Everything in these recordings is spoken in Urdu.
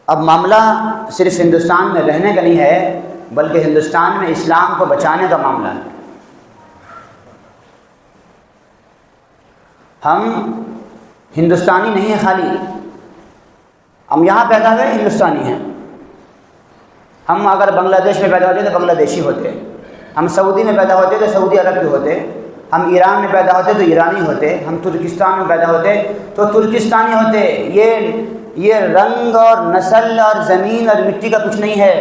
اب معاملہ صرف ہندوستان میں رہنے کا نہیں ہے، بلکہ ہندوستان میں اسلام کو بچانے کا معاملہ ہے۔ ہم ہندوستانی نہیں ہیں خالی، ہم یہاں پیدا ہوئے ہندوستانی ہیں۔ ہم اگر بنگلہ دیش میں پیدا ہوتے تو بنگلہ دیشی ہوتے، ہم سعودی میں پیدا ہوتے تو سعودی عرب کے ہوتے، ہم ایران میں پیدا ہوتے تو ایرانی ہوتے، ہم ترکستان میں پیدا ہوتے تو ترکستانی ہوتے۔ یہ رنگ اور نسل اور زمین اور مٹی کا کچھ نہیں ہے۔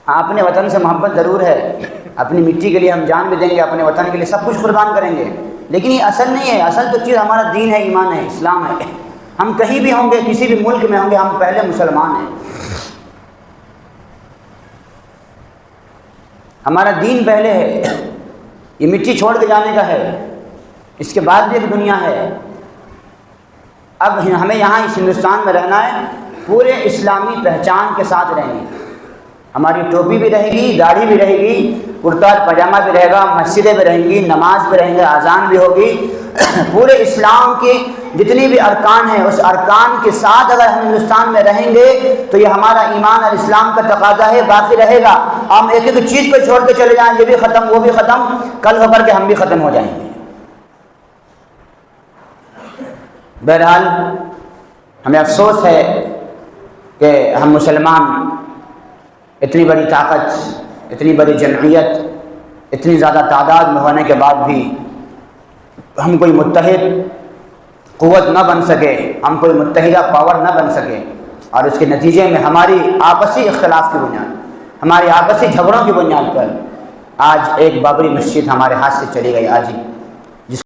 ہاں، اپنے وطن سے محبت ضرور ہے، اپنی مٹی کے لیے ہم جان بھی دیں گے، اپنے وطن کے لیے سب کچھ قربان کریں گے، لیکن یہ اصل نہیں ہے۔ اصل تو چیز ہمارا دین ہے، ایمان ہے، اسلام ہے۔ ہم کہیں بھی ہوں گے، کسی بھی ملک میں ہوں گے، ہم پہلے مسلمان ہیں۔ ہمارا دین پہلے ہے، یہ مٹی چھوڑ کے جانے کا ہے، اس کے بعد بھی ایک دنیا ہے۔ اب ہمیں یہاں اس ہندوستان میں رہنا ہے، پورے اسلامی پہچان کے ساتھ رہیں گے۔ ہماری ٹوپی بھی رہے گی، داڑھی بھی رہے گی، کرتا پاجامہ بھی رہے گا، مسجدیں بھی رہیں گی، نماز بھی رہیں گے، اذان بھی ہوگی۔ پورے اسلام کی جتنی بھی ارکان ہیں، اس ارکان کے ساتھ اگر ہم ہندوستان میں رہیں گے تو یہ ہمارا ایمان اور اسلام کا تقاضا ہے، باقی رہے گا۔ ہم ایک ایک چیز کو چھوڑ کے چلے جائیں، یہ بھی ختم، وہ بھی ختم، کل ہو کر کے ہم بھی ختم ہو جائیں گے۔ بہرحال ہمیں افسوس ہے کہ ہم مسلمان اتنی بڑی طاقت، اتنی بڑی جمعیت، اتنی زیادہ تعداد میں ہونے کے بعد بھی ہم کوئی متحد قوت نہ بن سکے، ہم کوئی متحدہ پاور نہ بن سکے، اور اس کے نتیجے میں ہماری آپسی اختلاف کی بنیاد، ہماری آپسی جھگڑوں کی بنیاد پر آج ایک بابری مسجد ہمارے ہاتھ سے چلی گئی۔ آج ہی